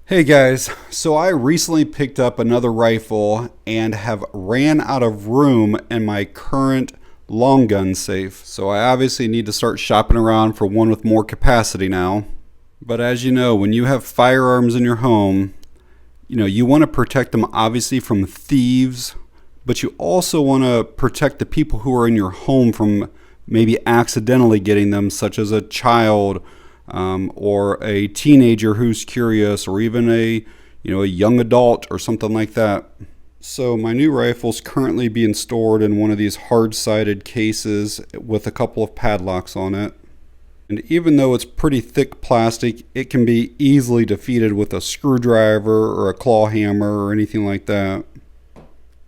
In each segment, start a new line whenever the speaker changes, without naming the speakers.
Hey guys, so I recently picked up another rifle and have ran out of room in my current long gun safe. So I obviously need to start shopping around for one with more capacity now. But as you know, when you have firearms in your home, you want to protect them obviously from thieves, but you also want to protect the people who are in your home from maybe accidentally getting them, such as a child, or a teenager who's curious, or even a young adult or something like that. So my new rifle's currently being stored in one of these hard-sided cases with a couple of padlocks on it. And even though it's pretty thick plastic, it can be easily defeated with a screwdriver or a claw hammer or anything like that.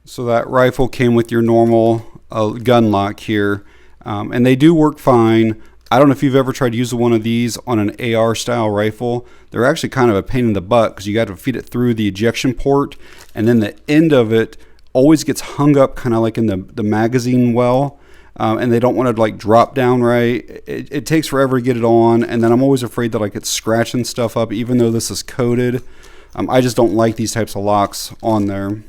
So that rifle came with your normal gun lock here, and they do work fine. I don't know if you've ever tried using one of these on an AR style rifle. They're actually kind of a pain in the butt because you got to feed it through the ejection port, and then the end of it always gets hung up kind of like in the magazine well, and they don't want to like drop down right. It takes forever to get it on, and then I'm always afraid that like it's scratching stuff up even though this is coated. I just don't like these types of locks on there.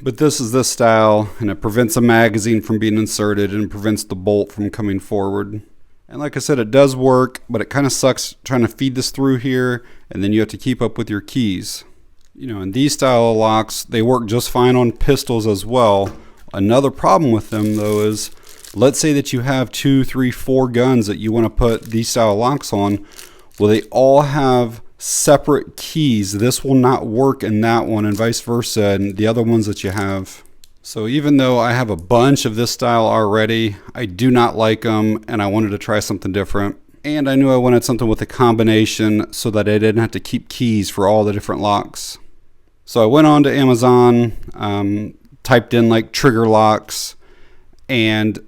But this is this style, and it prevents a magazine from being inserted and prevents the bolt from coming forward. And like I said, it does work, but it kind of sucks trying to feed this through here, and then you have to keep up with your keys. And these style of locks, they work just fine on pistols as well. Another problem with them though is, let's say that you have 2, 3, 4 guns that you want to put these style locks on. Well, they all have separate keys. This will not work in that one, and vice versa, and the other ones that you have. So even though I have a bunch of this style already, I do not like them, and I wanted to try something different. And I knew I wanted something with a combination so that I didn't have to keep keys for all the different locks. So I went on to Amazon, typed in like trigger locks, and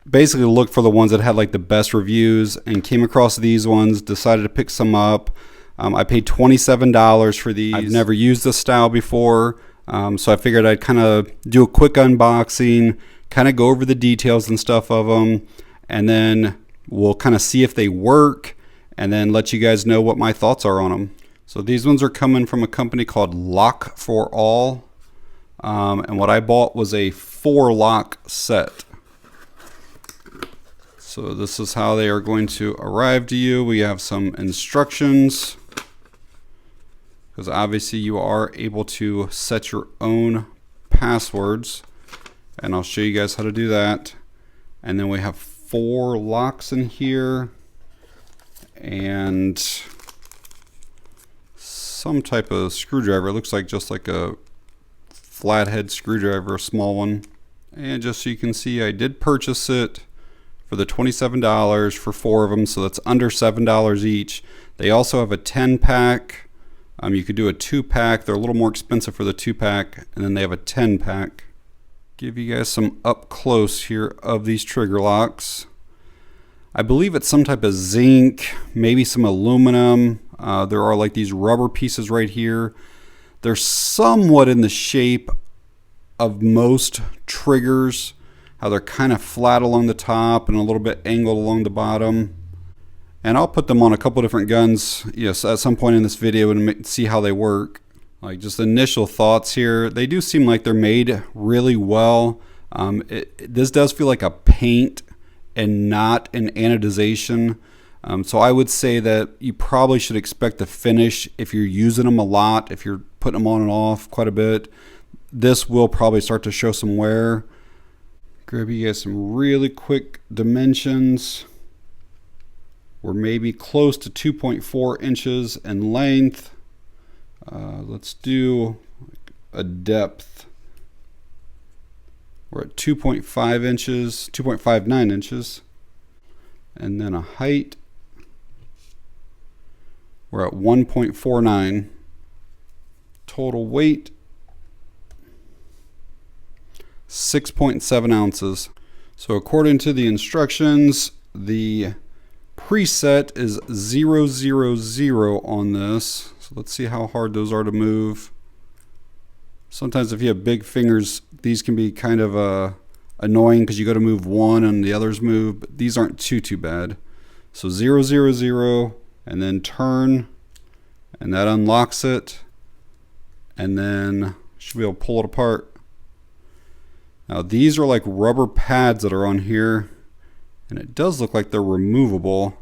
basically looked for the ones that had like the best reviews, and came across these ones, decided to pick some up. I paid $27 for these. I've never used this style before, so I figured I'd kind of do a quick unboxing, kind of go over the details and stuff of them, and then we'll kind of see if they work, and then let you guys know what my thoughts are on them. So these ones are coming from a company called Lockforall, and what I bought was a 4-lock set. So this is how they are going to arrive to you. We have some instructions, because obviously you are able to set your own passwords, and I'll show you guys how to do that. And then we have 4 locks in here, and some type of screwdriver. It looks like just like a flathead screwdriver, a small one. And just so you can see, I did purchase it for the $27 for 4 of them, so that's under $7 each. They also have a 10-pack. You could do a 2-pack. They're a little more expensive for the 2-pack, and then they have a 10-pack. Give you guys some up close here of these trigger locks. I believe it's some type of zinc, maybe some aluminum. There are like these rubber pieces right here. They're somewhat in the shape of most triggers, how they're kind of flat along the top and a little bit angled along the bottom. And I'll put them on a couple different guns, yes, at some point in this video, and see how they work. Like, just initial thoughts here. They do seem like they're made really well. This does feel like a paint and not an anodization. So I would say that you probably should expect the finish if you're using them a lot, if you're putting them on and off quite a bit. This will probably start to show some wear. Grab you guys some really quick dimensions. We're maybe close to 2.4 inches in length. Let's do a depth. We're at 2.5 inches, 2.59 inches. And then a height. We're at 1.49. Total weight, 6.7 ounces. So according to the instructions, the preset is 000 on this. So let's see how hard those are to move. Sometimes if you have big fingers, these can be kind of annoying because you got to move one and the others move, but these aren't too bad. So 000, and then turn, and that unlocks it, and then should be able to pull it apart. Now these are like rubber pads that are on here, and it does look like they're removable.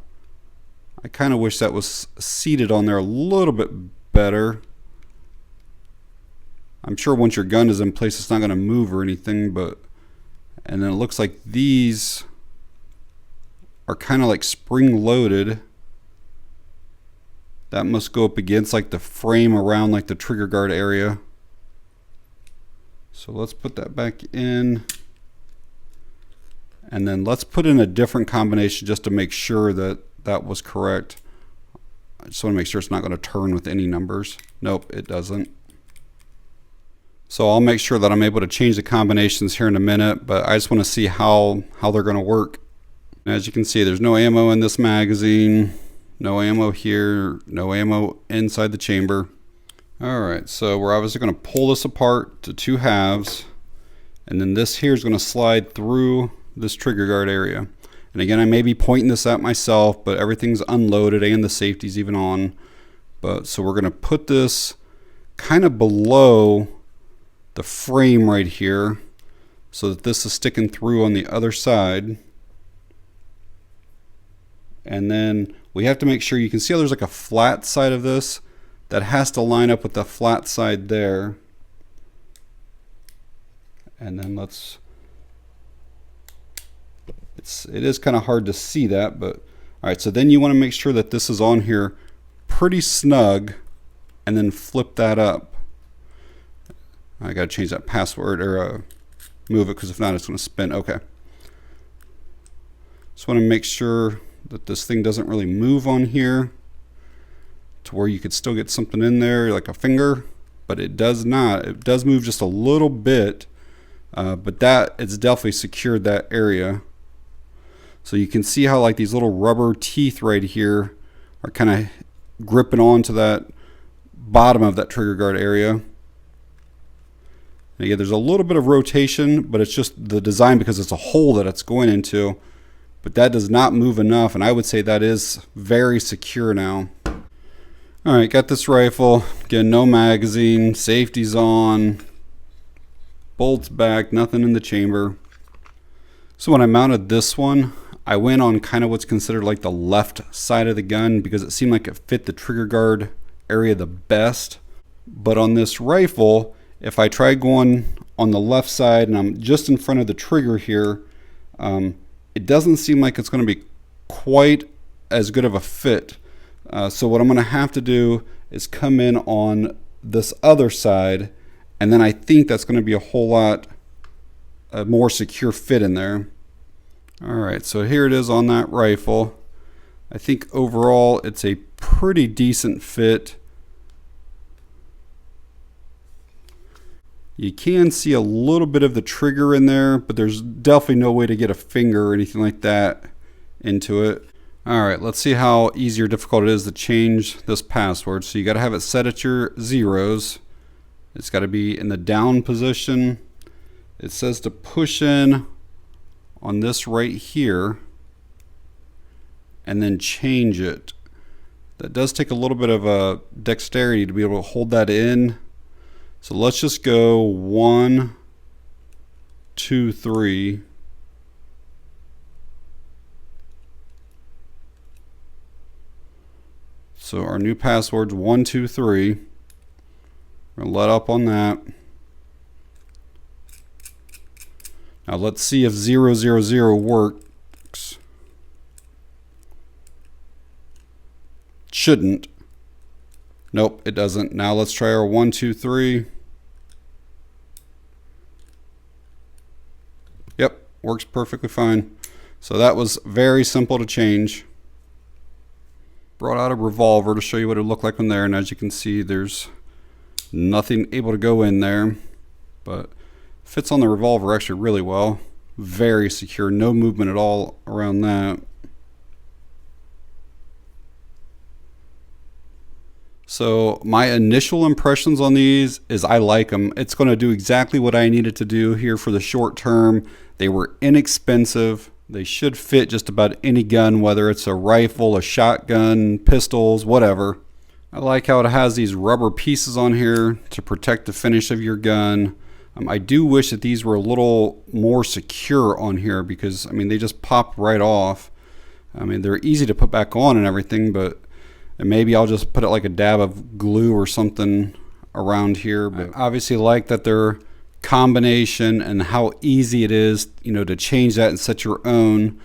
I kind of wish that was seated on there a little bit better. I'm sure once your gun is in place it's not going to move or anything, but and then it looks like these are kind of like spring loaded. That must go up against like the frame around like the trigger guard area. So let's put that back in, and then let's put in a different combination just to make sure that that was correct. I just want to make sure it's not going to turn with any numbers. Nope, it doesn't. So I'll make sure that I'm able to change the combinations here in a minute, but I just want to see how they're going to work. As you can see, there's no ammo in this magazine, no ammo here, no ammo inside the chamber. Alright, so we're obviously going to pull this apart to two halves, and then this here is going to slide through this trigger guard area. And again, I may be pointing this at myself, but everything's unloaded and the safety's even on. But so we're going to put this kind of below the frame right here so that this is sticking through on the other side. And then we have to make sure, you can see how there's like a flat side of this that has to line up with the flat side there. And then it is kind of hard to see that, but all right, so then you want to make sure that this is on here pretty snug, and then flip that up. I got to change that password, or move it, because if not it's going to spin. Okay, just want to make sure that this thing doesn't really move on here to where you could still get something in there like a finger, but it does not. It does move just a little bit, but that it's definitely secured that area. So you can see how like these little rubber teeth right here are kind of gripping onto that bottom of that trigger guard area. And again, there's a little bit of rotation, but it's just the design because it's a hole that it's going into. But that does not move enough, and I would say that is very secure now. Alright, got this rifle. Again, no magazine, safety's on, bolts back, nothing in the chamber. So when I mounted this one, I went on kind of what's considered like the left side of the gun because it seemed like it fit the trigger guard area the best. But on this rifle, if I try going on the left side and I'm just in front of the trigger here, it doesn't seem like it's going to be quite as good of a fit. So what I'm going to have to do is come in on this other side, and then I think that's going to be a whole lot more secure fit in there. Alright, so here it is on that rifle. I think overall it's a pretty decent fit. You can see a little bit of the trigger in there, but there's definitely no way to get a finger or anything like that into it. Alright, let's see how easy or difficult it is to change this password. So you got to have it set at your zeros. It's got to be in the down position. It says to push in on this right here and then change it. That does take a little bit of dexterity to be able to hold that in. So let's just go 1, 2, 3. So our new password's 1, 2, 3. We're gonna let up on that. Now let's see if 0, 0, 0 works. Shouldn't. Nope, it doesn't. Now let's try our 1, 2, 3. Yep, works perfectly fine. So that was very simple to change. Brought out a revolver to show you what it looked like in there, and as you can see, there's nothing able to go in there, but fits on the revolver actually really well. Very secure, no movement at all around that. So my initial impressions on these is I like them. It's going to do exactly what I needed to do here for the short term. They were inexpensive. They should fit just about any gun, whether it's a rifle, a shotgun, pistols, whatever. I like how it has these rubber pieces on here to protect the finish of your gun. I do wish that these were a little more secure on here because, I mean, they just pop right off. I mean, they're easy to put back on and everything, but maybe I'll just put it like a dab of glue or something around here. But I obviously like that they're combination and how easy it is, you know, to change that and set your own.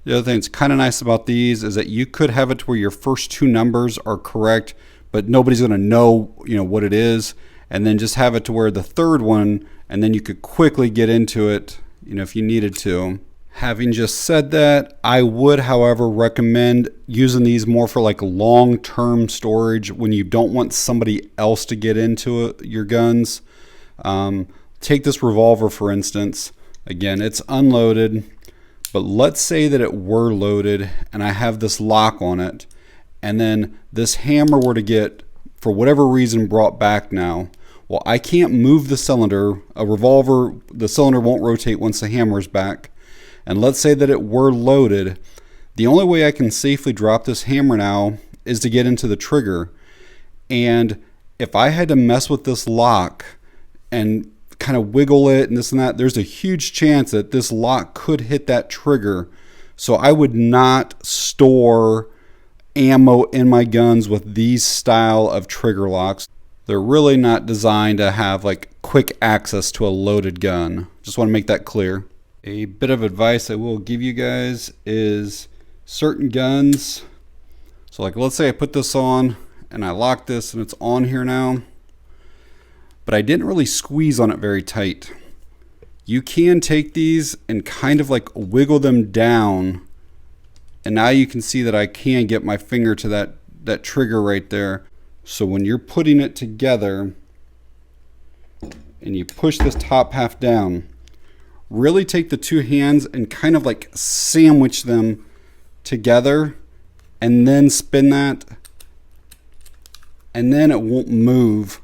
The other thing that's kind of nice about these is that you could have it to where your first two numbers are correct, but nobody's going to know, you know, what it is. And then just have it to where the third one, and then you could quickly get into it, you know, if you needed to. Having just said that, I would, however, recommend using these more for like long-term storage when you don't want somebody else to get into it, your guns. Take this revolver, for instance. Again, it's unloaded, but let's say that it were loaded and I have this lock on it, and then this hammer were to get, for whatever reason, brought back now. Well, I can't move the cylinder. A revolver, the cylinder won't rotate once the hammer's back. And let's say that it were loaded. The only way I can safely drop this hammer now is to get into the trigger. And if I had to mess with this lock and kind of wiggle it and this and that, there's a huge chance that this lock could hit that trigger. So I would not store ammo in my guns with these style of trigger locks. They're really not designed to have like quick access to a loaded gun. Just want to make that clear. A bit of advice I will give you guys is certain guns. So like, let's say I put this on and I lock this and it's on here now, but I didn't really squeeze on it very tight. You can take these and kind of like wiggle them down, and now you can see that I can get my finger to that trigger right there. So when you're putting it together and you push this top half down, really take the two hands and kind of like sandwich them together and then spin that, and then it won't move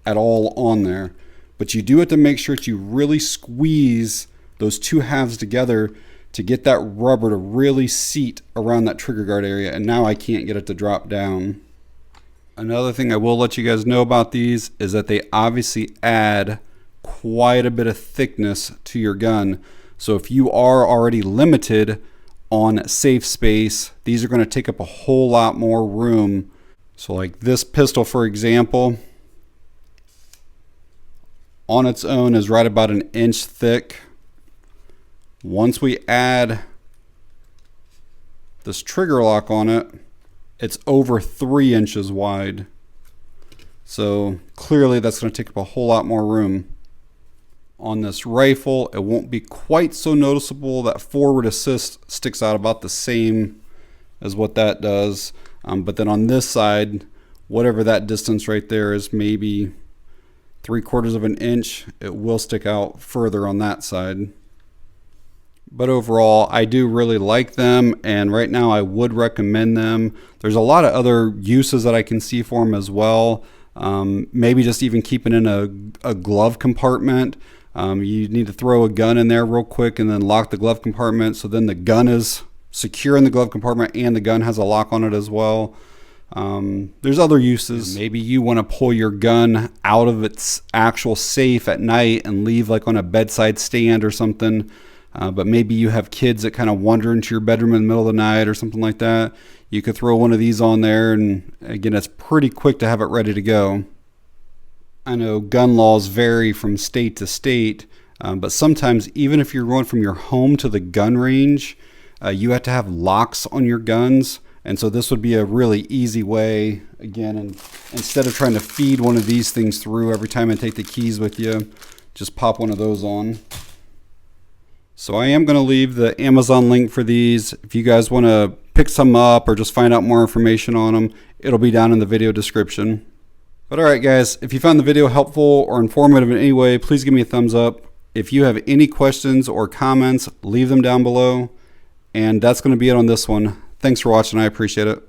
at all on there. But you do have to make sure that you really squeeze those two halves together to get that rubber to really seat around that trigger guard area. And now I can't get it to drop down. Another thing I will let you guys know about these is that they obviously add quite a bit of thickness to your gun. So if you are already limited on safe space, these are going to take up a whole lot more room. So like this pistol, for example, on its own is right about 1 inch thick. Once we add this trigger lock on it, it's over 3 inches wide. So clearly that's going to take up a whole lot more room. On this rifle, it won't be quite so noticeable. That forward assist sticks out about the same as what that does. But then on this side, whatever that distance right there is, maybe 3/4 of an inch, it will stick out further on that side. But overall, I do really like them, and right now I would recommend them. There's a lot of other uses that I can see for them as well. Maybe just even keeping in a glove compartment. You need to throw a gun in there real quick and then lock the glove compartment, so then the gun is secure in the glove compartment and the gun has a lock on it as well. There's other uses. Maybe you want to pull your gun out of its actual safe at night and leave like on a bedside stand or something. But maybe you have kids that kind of wander into your bedroom in the middle of the night or something like that. You could throw one of these on there, and again, it's pretty quick to have it ready to go. I know gun laws vary from state to state, but sometimes even if you're going from your home to the gun range, you have to have locks on your guns. And so this would be a really easy way, again, and instead of trying to feed one of these things through every time and take the keys with you, just pop one of those on. So I am going to leave the Amazon link for these. If you guys want to pick some up or just find out more information on them, it'll be down in the video description. But alright guys, if you found the video helpful or informative in any way, please give me a thumbs up. If you have any questions or comments, leave them down below. And that's going to be it on this one. Thanks for watching. I appreciate it.